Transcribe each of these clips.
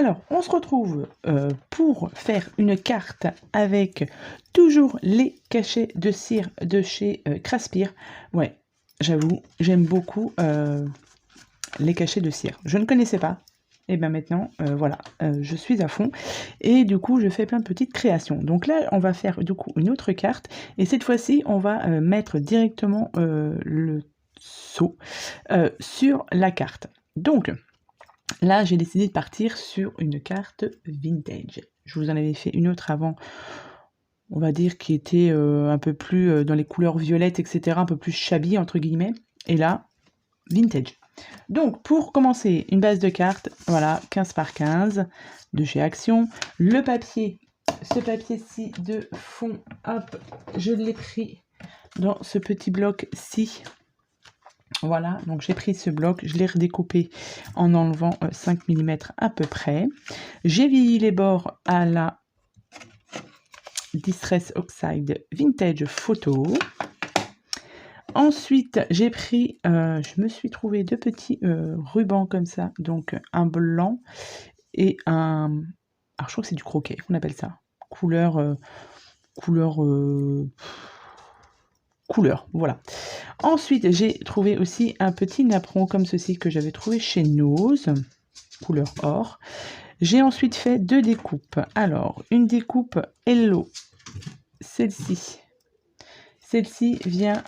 Alors, on se retrouve pour faire une carte avec toujours les cachets de cire de chez Craspir. Ouais, j'avoue, j'aime beaucoup les cachets de cire. Je ne connaissais pas. Et bien maintenant, voilà, je suis à fond. Et du coup, je fais plein de petites créations. Donc là, on va faire du coup une autre carte. Et cette fois-ci, on va mettre directement le seau sur la carte. Donc, là, j'ai décidé de partir sur une carte vintage. Je vous en avais fait une autre avant, on va dire, qui était un peu plus dans les couleurs violettes, etc., un peu plus shabby, entre guillemets. Et là, vintage. Donc, pour commencer, une base de cartes, voilà, 15 par 15 de chez Action. Le papier, ce papier-ci de fond, hop, je l'ai pris dans ce petit bloc-ci. Voilà, donc j'ai pris ce bloc, je l'ai redécoupé en enlevant 5 mm à peu près. J'ai vieilli les bords à la Distress Oxide Vintage Photo. Ensuite, j'ai pris, je me suis trouvé deux petits rubans comme ça, donc un blanc et un... Alors, je crois que c'est du croquet, on appelle ça. Couleur, voilà. Ensuite, j'ai trouvé aussi un petit napperon comme ceci que j'avais trouvé chez Nose, couleur or. J'ai ensuite fait deux découpes. Alors, une découpe Hello, celle-ci. Celle-ci vient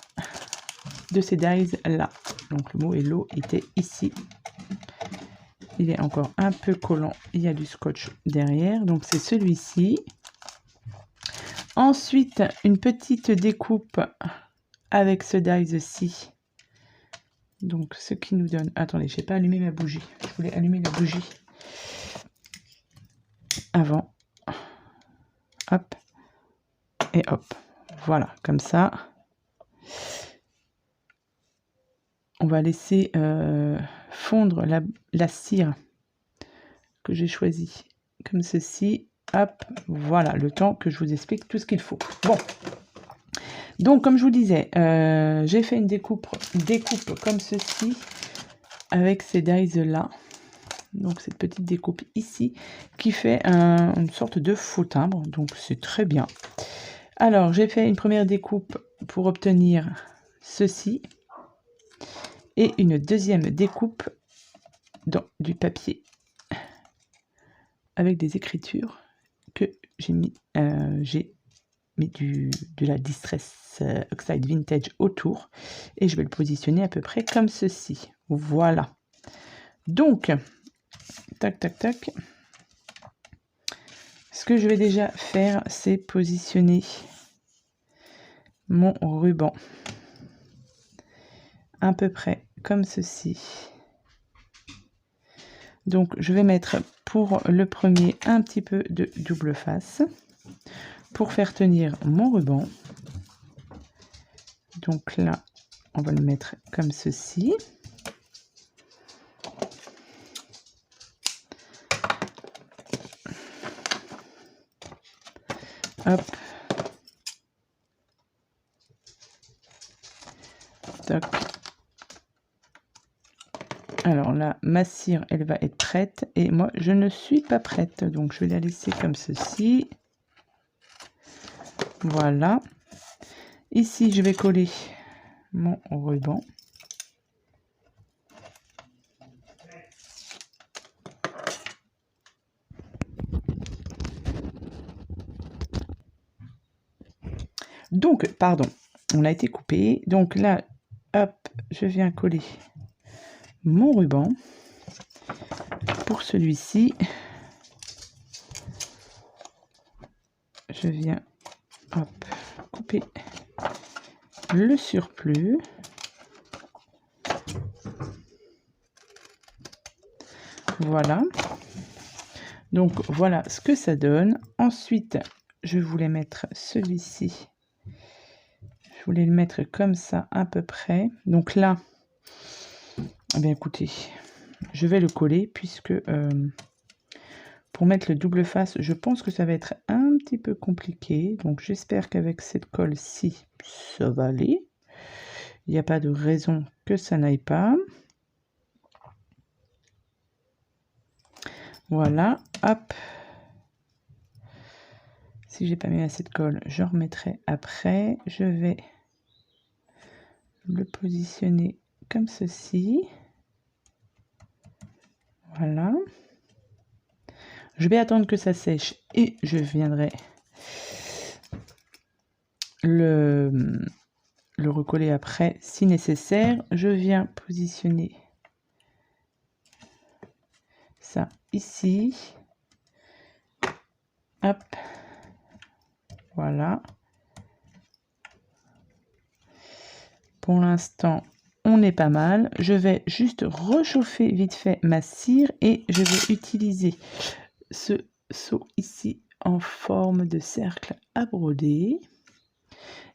de ces dies là. Donc, le mot Hello était ici. Il est encore un peu collant. Il y a du scotch derrière. Donc, c'est celui-ci. Ensuite, une petite découpe avec ce dies-ci. Donc, ce qui nous donne... Attendez, je n'ai pas allumé ma bougie. Je voulais allumer la bougie avant. Hop. Et hop. Voilà, comme ça. On va laisser fondre la cire que j'ai choisie. Comme ceci. Hop. Voilà, le temps que je vous explique tout ce qu'il faut. Bon. Donc, comme je vous disais, j'ai fait une découpe comme ceci. Avec ces dies-là. Donc, cette petite découpe ici. Qui fait une sorte de faux timbre. Donc, c'est très bien. Alors, j'ai fait une première découpe pour obtenir ceci. Et une deuxième découpe dans du papier avec des écritures que j'ai mis, de la Distress Oxide Vintage autour. Et je vais le positionner à peu près comme ceci. Voilà. Donc, tac, tac, tac. Ce que je vais déjà faire, c'est positionner mon ruban à peu près comme ceci. Donc, je vais mettre pour le premier un petit peu de double face pour faire tenir mon ruban. Donc là, on va le mettre comme ceci. Hop. Toc. Alors là, ma cire, elle va être prête. Et moi, je ne suis pas prête. Donc, je vais la laisser comme ceci. Voilà. Ici, je vais coller mon ruban. Donc, pardon, on a été coupé. Donc là, hop, je viens coller mon ruban. Pour celui-ci, je viens hop, couper le surplus. Voilà. Donc, voilà ce que ça donne. Ensuite, je voulais mettre celui-ci. Je voulais le mettre comme ça à peu près. Donc là, eh bien écoutez, je vais le coller puisque pour mettre le double face, je pense que ça va être un petit peu compliqué. Donc j'espère qu'avec cette colle-ci, ça va aller. Il n'y a pas de raison que ça n'aille pas. Voilà, hop. Si j'ai pas mis assez de colle, je remettrai après. Je vais le positionner comme ceci. Voilà. Je vais attendre que ça sèche et je viendrai le recoller après si nécessaire. Je viens positionner ça ici. Hop. Voilà. Pour l'instant, on est pas mal. Je vais juste réchauffer vite fait ma cire et je vais utiliser ce seau ici en forme de cercle à broder.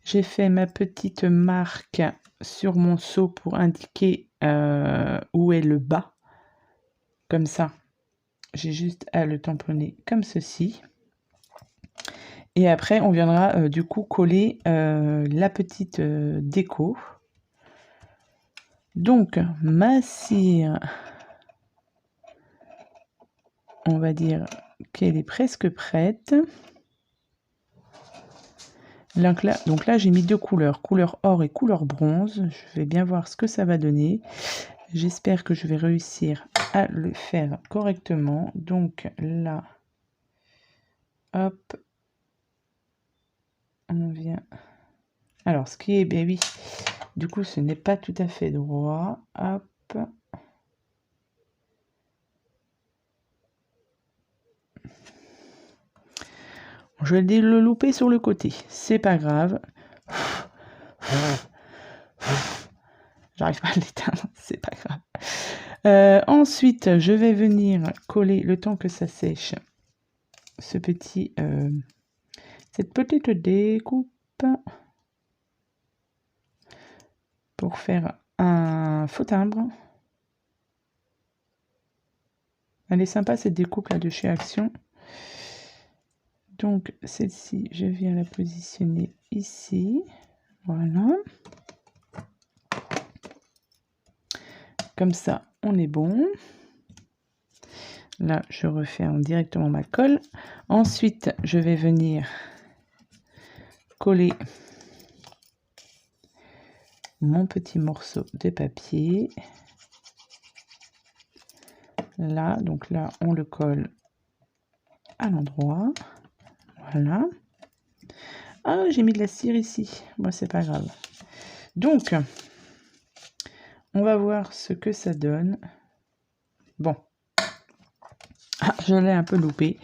J'ai fait ma petite marque sur mon seau pour indiquer où est le bas. Comme ça, j'ai juste à le tamponner comme ceci. Et après, on viendra du coup coller la petite déco. Donc, ma cire, on va dire qu'elle est presque prête. Donc là, j'ai mis deux couleurs, couleur or et couleur bronze. Je vais bien voir ce que ça va donner. J'espère que je vais réussir à le faire correctement. Donc là, hop, on vient. Alors, ce qui est, ben oui, du coup, ce n'est pas tout à fait droit. Hop. Je vais le louper sur le côté. C'est pas grave. J'arrive pas à l'éteindre, c'est pas grave. Ensuite, je vais venir coller le temps que ça sèche cette petite découpe pour faire un faux timbre. Elle est sympa cette découpe là de chez Action. Donc celle-ci, je viens la positionner ici. Voilà. Comme ça, on est bon. Là, je referme directement ma colle. Ensuite, je vais venir coller mon petit morceau de papier. Là, donc là, on le colle à l'endroit. Voilà. Ah, j'ai mis de la cire ici. Moi, c'est pas grave. Donc, on va voir ce que ça donne. Bon. Ah, je l'ai un peu loupé.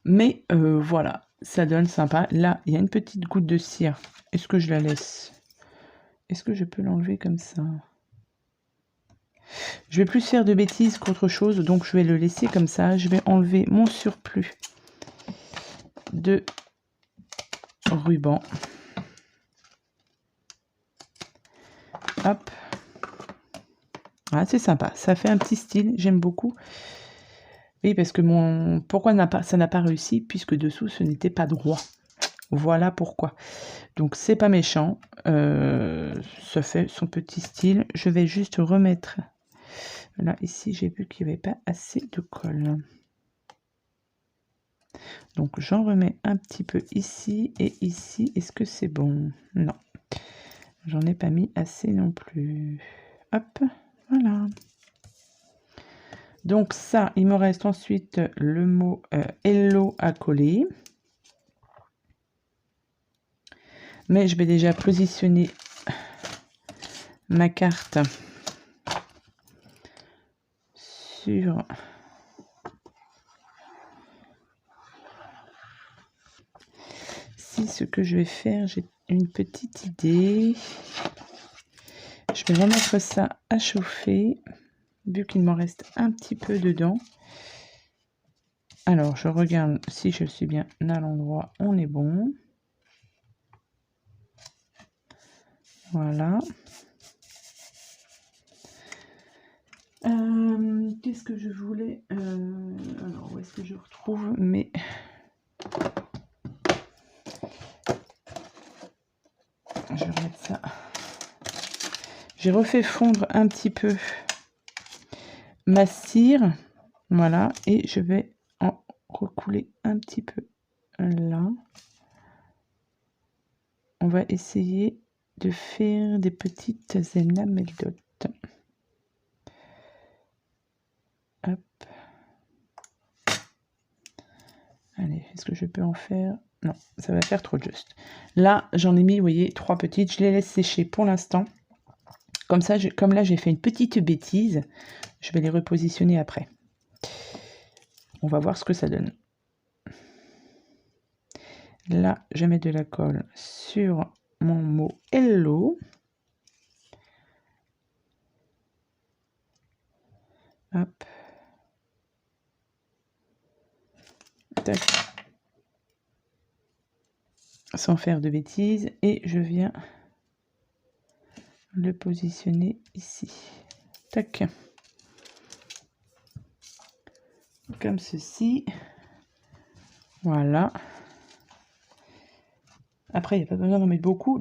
Mais voilà, ça donne sympa. Là, il y a une petite goutte de cire. Est-ce que je la laisse? Est-ce que je peux l'enlever comme ça? Je vais plus faire de bêtises qu'autre chose, donc je vais le laisser comme ça. Je vais enlever mon surplus de ruban. Hop. Ah, c'est sympa, ça fait un petit style, j'aime beaucoup. Oui, parce que pourquoi ça n'a pas réussi, puisque dessous ce n'était pas droit. Voilà pourquoi. Donc c'est pas méchant, ça fait son petit style. Je vais juste remettre, là ici j'ai vu qu'il n'y avait pas assez de colle. Donc j'en remets un petit peu ici et ici. Est-ce que c'est bon? Non, j'en ai pas mis assez non plus. Hop, voilà. Donc ça, il me reste ensuite le mot Hello à coller. Mais je vais déjà positionner ma carte sur ce que je vais faire, j'ai une petite idée. Je vais remettre ça à chauffer, vu qu'il m'en reste un petit peu dedans. Alors, je regarde si je suis bien à l'endroit, on est bon. Voilà. Qu'est-ce que je voulais alors, où est-ce que je retrouve mes... Je vais remettre ça. J'ai refait fondre un petit peu ma cire Voilà, et je vais en recouler un petit peu là. On va essayer de faire des petites énamels dot. Hop. Allez, est-ce que je peux en faire? Non, ça va faire trop juste. Là, j'en ai mis, vous voyez, 3 petites. Je les laisse sécher pour l'instant. Comme ça, comme là, j'ai fait une petite bêtise, je vais les repositionner après. On va voir ce que ça donne. Là, je mets de la colle sur mon mot Hello. Hop. Tac. Sans faire de bêtises. Et je viens le positionner ici. Tac. Comme ceci. Voilà. Après, il n'y a pas besoin de mettre beaucoup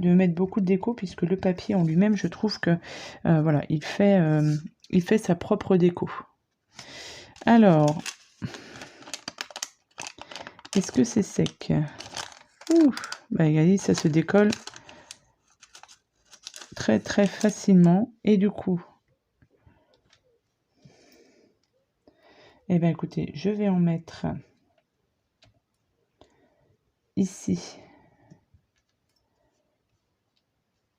de déco, puisque le papier en lui-même, je trouve que voilà, il fait sa propre déco. Alors, est-ce que c'est sec? Ouf, bah regardez, ça se décolle très très facilement. Et du coup, eh bien écoutez, je vais en mettre ici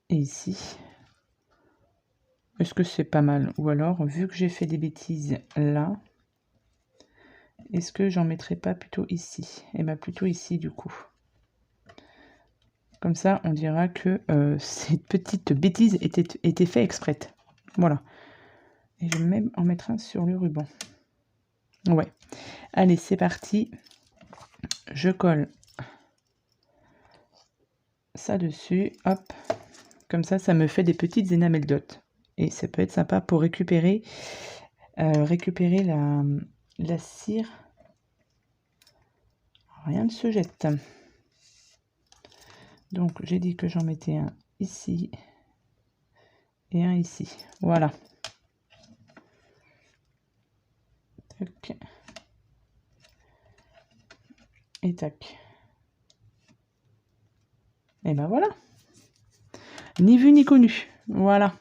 et ici. Est-ce que c'est pas mal? Ou alors, vu que j'ai fait des bêtises là, est-ce que j'en mettrai pas plutôt ici? Eh bien plutôt ici du coup. Comme ça, on dira que cette petite bêtise était fait exprès. Voilà. Et je vais même en mettre un sur le ruban. Ouais. Allez, c'est parti. Je colle ça dessus. Hop. Comme ça, ça me fait des petites énamels dot. Et ça peut être sympa pour récupérer la cire. Rien ne se jette. Donc, j'ai dit que j'en mettais un ici et un ici. Voilà. Tac. Et tac. Et ben voilà. Ni vu ni connu. Voilà.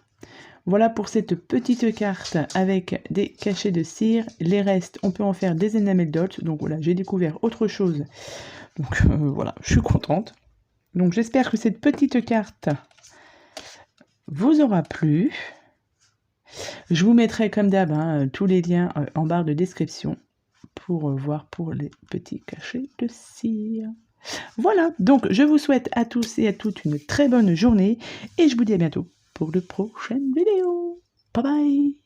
Voilà pour cette petite carte avec des cachets de cire. Les restes, on peut en faire des enamel dots. Donc voilà, j'ai découvert autre chose. Donc voilà, je suis contente. Donc j'espère que cette petite carte vous aura plu. Je vous mettrai comme d'hab tous les liens en barre de description pour voir pour les petits cachets de cire. Voilà, donc je vous souhaite à tous et à toutes une très bonne journée et je vous dis à bientôt pour de prochaines vidéos. Bye bye!